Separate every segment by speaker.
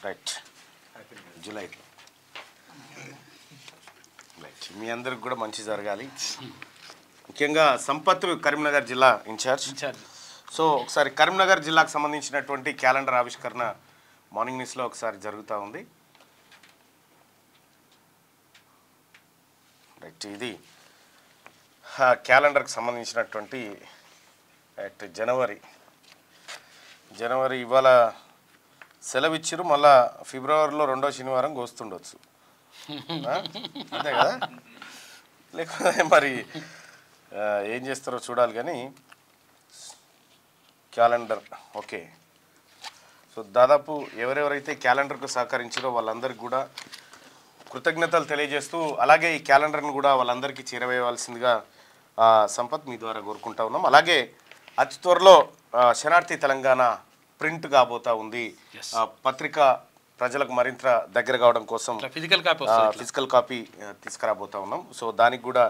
Speaker 1: Right July right మీ అందరికి కూడా మంచి జరగాలి. ముఖ్యంగా సంపత్ కరీంనగర్ జిల్లా ఇన్ఛార్జ్. సో ఒకసారి కరీంనగర్ జిల్లాకు సంబంధించినటువంటి క్యాలెండర్ ఆవిష్కరణ మార్నింగ్ న్యూస్లో ఒకసారి జరుగుతూ ఉంది. రైట్ ఇది క్యాలెండర్కి సంబంధించినటువంటి జనవరి ఇవాళ సెలవు ఇచ్చిరు, మళ్ళా ఫిబ్రవరిలో 2వ శనివారం కోస్తుండొచ్చు అంతే కదా, లేకపోతే మరి ఏం చేస్తారో చూడాలి. కానీ క్యాలెండర్ ఓకే. సో దాదాపు ఎవరెవరైతే క్యాలెండర్కు సహకరించారో వాళ్ళందరికీ కూడా కృతజ్ఞతలు తెలియజేస్తూ, అలాగే ఈ క్యాలెండర్ని కూడా వాళ్ళందరికీ చేరవేయవలసిందిగా సంపత్ మీ ద్వారా కోరుకుంటా ఉన్నాం. అలాగే అతి త్వరలో శనార్థి తెలంగాణ ప్రింట్ కాబోతా ఉంది. పత్రిక ప్రజలకు మరింత దగ్గర కావడం కోసం ఫిజికల్ కాపీ తీసుకురాబోతా ఉన్నాం. సో దానికి కూడా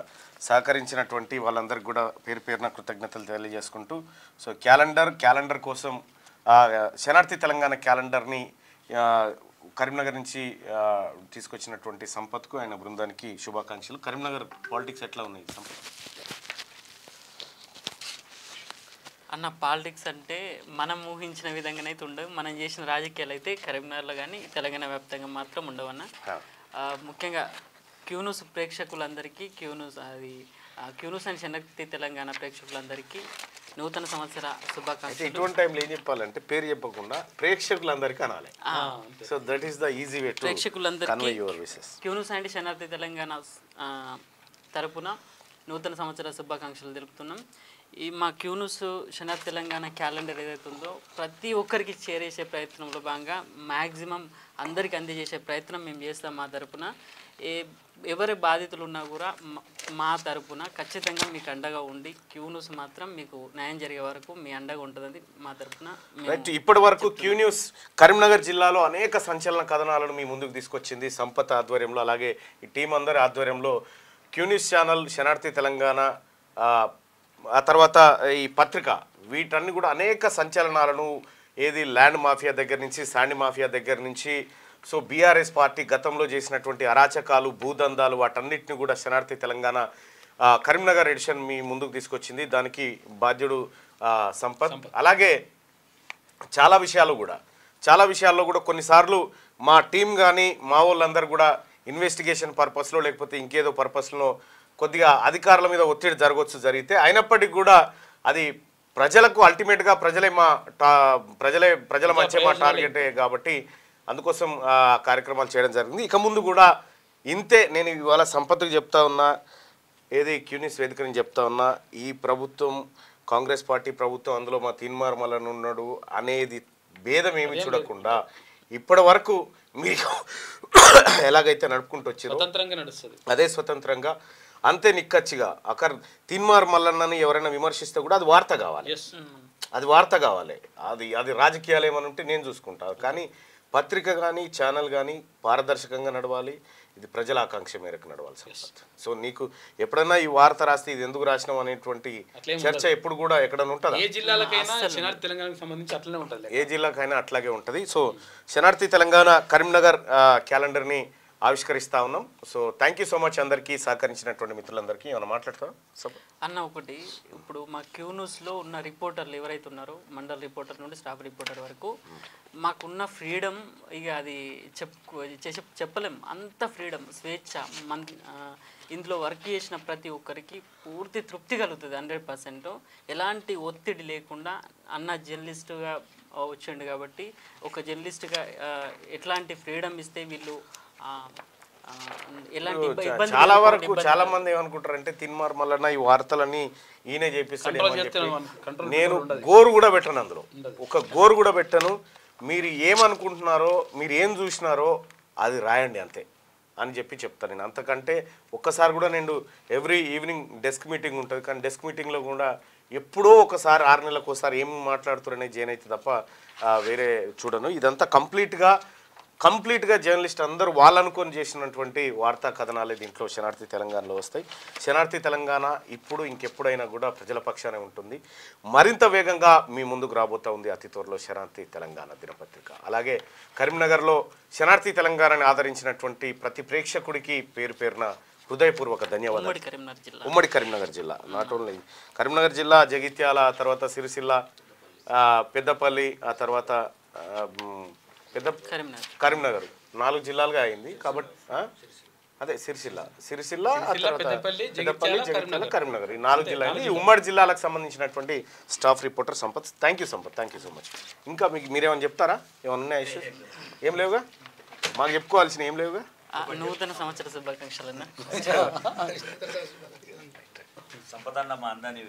Speaker 1: సహకరించినటువంటి వాళ్ళందరికీ కూడా పేరు పేరున కృతజ్ఞతలు తెలియజేసుకుంటూ, సో క్యాలెండర్ కోసం శనార్థి తెలంగాణ క్యాలెండర్ని కరీంనగర్ నుంచి తీసుకొచ్చినటువంటి సంపత్కు ఆయన బృందానికి శుభాకాంక్షలు. కరీంనగర్ పాలిటిక్స్ ఎట్లా ఉన్నాయి సంపత్?
Speaker 2: అన్న పాలిటిక్స్ అంటే మనం ఊహించిన విధంగానే అయితే ఉండవు. మనం చేసిన రాజకీయాలు అయితే కరీంనగర్లో కానీ తెలంగాణ వ్యాప్తంగా మాత్రం ఉండవన్న. ముఖ్యంగా క్యూన్యూస్ ప్రేక్షకులందరికీ క్యూన్యూస్ అండ్ శనార్థి తెలంగాణ ప్రేక్షకులందరికీ నూతన సంవత్సర శుభాకాంక్షలు.
Speaker 1: ఇటువంటి టైంలో ఏం చెప్పాలంటే పేరు చెప్పకుండా ప్రేక్షకులందరికీ అనాలి. So that is the easy way to
Speaker 2: ప్రేక్షకులందరికీ క్యూన్యూస్ అండ్ శనార్థి తెలంగాణ తరపున నూతన సంవత్సర శుభాకాంక్షలు తెలుపుతున్నాం. ఈ మా క్యూన్యూస్ శనార్థి తెలంగాణ క్యాలెండర్ ఏదైతే ఉందో ప్రతి ఒక్కరికి చేరేసే ప్రయత్నంలో భాగంగా మ్యాక్సిమం అందరికి అందజేసే ప్రయత్నం మేము చేస్తాం. మా తరపున ఎవరి బాధితులు ఉన్నా కూడా మా తరపున ఖచ్చితంగా మీకు అండగా ఉండి క్యూన్యూస్ మాత్రం మీకు న్యాయం జరిగే వరకు మీ అండగా ఉంటుందని మా తరపున.
Speaker 1: ఇప్పటి వరకు క్యూన్యూస్ కరీంనగర్ జిల్లాలో అనేక సంచలన కథనాలను మీ ముందుకు తీసుకొచ్చింది సంపత్ ఆధ్వర్యంలో, అలాగే ఈ టీం అందరి ఆధ్వర్యంలో. క్యూన్యూస్ ఛానల్, శనార్థి తెలంగాణ, ఆ తర్వాత ఈ పత్రిక, వీటన్ని కూడా అనేక సంచలనాలను ఏది ల్యాండ్ మాఫియా దగ్గర నుంచి శాండ్ మాఫియా దగ్గర నుంచి, సో బీఆర్ఎస్ పార్టీ గతంలో చేసినటువంటి అరాచకాలు, భూదందాలు, వాటన్నిటిని కూడా శనార్థి తెలంగాణ కరీంనగర్ ఎడిషన్ మీ ముందుకు తీసుకొచ్చింది. దానికి బాధ్యుడు సంపత్. అలాగే చాలా విషయాల్లో కూడా కొన్నిసార్లు మా టీం కానీ మా వాళ్ళందరూ కూడా ఇన్వెస్టిగేషన్ పర్పస్లో లేకపోతే ఇంకేదో పర్పస్లో కొద్దిగా అధికారుల మీద ఒత్తిడి జరిగితే అయినప్పటికీ కూడా అది ప్రజలకు అల్టిమేట్గా ప్రజల మధ్య మా టార్గెటే కాబట్టి అందుకోసం కార్యక్రమాలు చేయడం జరిగింది. ఇక ముందు కూడా ఇంతే. నేను ఇవాళ సంపత్కు చెప్తా ఉన్నా, ఏది క్యూన్యూస్ వేదిక నుంచి చెప్తా ఉన్నా, ఈ ప్రభుత్వం కాంగ్రెస్ పార్టీ ప్రభుత్వం అందులో మా తీన్మార్ మల్లన్న ఉన్నాడు అనేది భేదం ఏమి చూడకుండా ఇప్పటి వరకు మీరు ఎలాగైతే నడుపుకుంటూ వచ్చారో అదే స్వతంత్రంగా అంతే నిక్కచ్చిగా తీన్మార్ మల్లన్నని ఎవరైనా విమర్శిస్తే కూడా అది వార్త కావాలి. అది రాజకీయాలు ఏమని ఉంటే నేను చూసుకుంటాను. కానీ పత్రిక కానీ ఛానల్ కానీ పారదర్శకంగా నడవాలి. ఇది ప్రజల ఆకాంక్ష మేరకు నడవాలి సంపత్. సో నీకు ఎప్పుడైనా ఈ వార్త రాస్తే ఇది ఎందుకు రాసినాం అనేటువంటి చర్చ ఎప్పుడు కూడా ఎక్కడైనా ఉంటుంది.
Speaker 3: ఏ
Speaker 1: జిల్లాకైనా అట్లాగే ఉంటుంది. సో శనార్థి తెలంగాణ కరీంనగర్ క్యాలెండర్ని ఆవిష్కరిస్తా ఉన్నాం. So thank you so much అందరికీ సహకరించినటువంటి మిత్రులందరికీ. ఏమైనా మాట్లాడతారా
Speaker 2: అన్న? ఒకటి, ఇప్పుడు మా క్యూన్యూస్లో ఉన్న రిపోర్టర్లు ఎవరైతే ఉన్నారో మండల్ రిపోర్టర్ నుండి స్టాఫ్ రిపోర్టర్ వరకు మాకున్న ఫ్రీడమ్ ఇక అది చెప్పలేం. అంత ఫ్రీడమ్, స్వేచ్ఛ. ఇందులో వర్క్ చేసిన ప్రతి ఒక్కరికి పూర్తి తృప్తి కలుగుతుంది 100%. ఎలాంటి ఒత్తిడి లేకుండా అన్న జర్నలిస్టుగా వచ్చిండు కాబట్టి ఒక జర్నలిస్ట్గా ఎట్లాంటి ఫ్రీడమ్ ఇస్తే వీళ్ళు
Speaker 1: చాలా వరకు చాలా మంది ఏమనుకుంటారంటే తీన్మార్ మల్లన్న ఈ వార్తలన్నీ ఈయనే చేపిస్తాడు. నేను గోరు కూడా పెట్టను, అందులో ఒక గోరు కూడా పెట్టను. మీరు ఏమనుకుంటున్నారో, మీరు ఏం చూసినారో అది రాయండి అంతే అని చెప్తాను నేను. అంతకంటే ఒక్కసారి కూడా నేను ఎవ్రీ ఈవినింగ్ డెస్క్ మీటింగ్ ఉంటుంది, కానీ డెస్క్ మీటింగ్లో కూడా ఎప్పుడో ఒకసారి 6 నెలలకు ఒకసారి ఏం మాట్లాడుతారనే జైన్ అయితే తప్ప వేరే చూడను. ఇదంతా కంప్లీట్గా కంప్లీట్గా జర్నలిస్ట్ అందరూ వాళ్ళనుకొని చేసినటువంటి వార్తా కథనాలే దీంట్లో శనార్థి తెలంగాణలో వస్తాయి. శనార్థి తెలంగాణ ఇప్పుడు ఇంకెప్పుడైనా కూడా ప్రజల పక్షానే ఉంటుంది. మరింత వేగంగా మీ ముందుకు రాబోతా ఉంది అతి త్వరలో శనార్థి తెలంగాణ దినపత్రిక. అలాగే కరీంనగర్లో శనార్థి తెలంగాణని ఆదరించినటువంటి ప్రతి ప్రేక్షకుడికి పేరు పేరున హృదయపూర్వక ధన్యవాదాలు. ఉమ్మడి కరీంనగర్ జిల్లా, నాట్ ఓన్లీ కరీంనగర్ జిల్లా, జగిత్యాల, తర్వాత సిరిసిల్ల, పెద్దపల్లి, ఆ తర్వాత కరీంనగర్ 4 జిల్లాలుగా అయింది కాబట్టి అదే సిరిసిల్ల, ఆ తర్వాత పెద్దపల్లి, జగిత్యాల, కరీంనగర్ ఈ 4 జిల్లాలు. ఈ ఉమ్మడి జిల్లాలకు సంబంధించినటువంటి staff reporter Sampath. Thank you Sampath, thank you so much. ఇంకా మీకు మీరేమైనా చెప్తారా? ఏమన్నా ఉన్నాయా ఇష్యూస్? ఏం లేవుగా, మాకు చెప్పుకోవాల్సిన ఏం లేవుగా.
Speaker 2: నూతన సంవత్సర శుభాకాంక్షలన్న.
Speaker 3: సంపద అన్న మా అందరినీ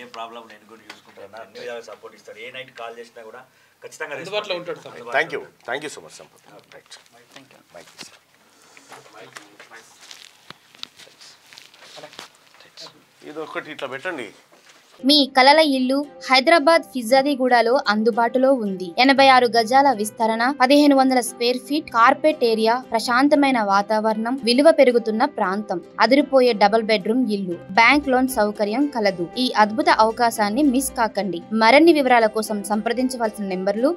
Speaker 3: ఏ ప్రాబ్లం నేను కూడా చూసుకుంటాను, అన్ని విధాలుగా సపోర్ట్ ఇస్తాడు. ఏ నైట్ కాల్ చేసినా కూడా ఖచ్చితంగా అందుబాటులో ఉంటాడు.
Speaker 1: Thank you so much Sampath. Right, ఇది ఒకటి ఇట్లా పెట్టండి.
Speaker 4: మీ కలల ఇల్లు హైదరాబాద్ ఫిజాదిగూడలో అందుబాటులో ఉంది. 86 గజాల విస్తరణ, 1500 స్క్వేర్ ఫీట్ కార్పెట్ ఏరియా, ప్రశాంతమైన వాతావరణం, విలువ పెరుగుతున్న ప్రాంతం, అదిరిపోయే డబుల్ బెడ్రూమ్ ఇల్లు, బ్యాంక్ లోన్ సౌకర్యం కలదు. ఈ అద్భుత అవకాశాన్ని మిస్ కాకండి. మరిన్ని వివరాల కోసం సంప్రదించవలసిన నెంబర్లు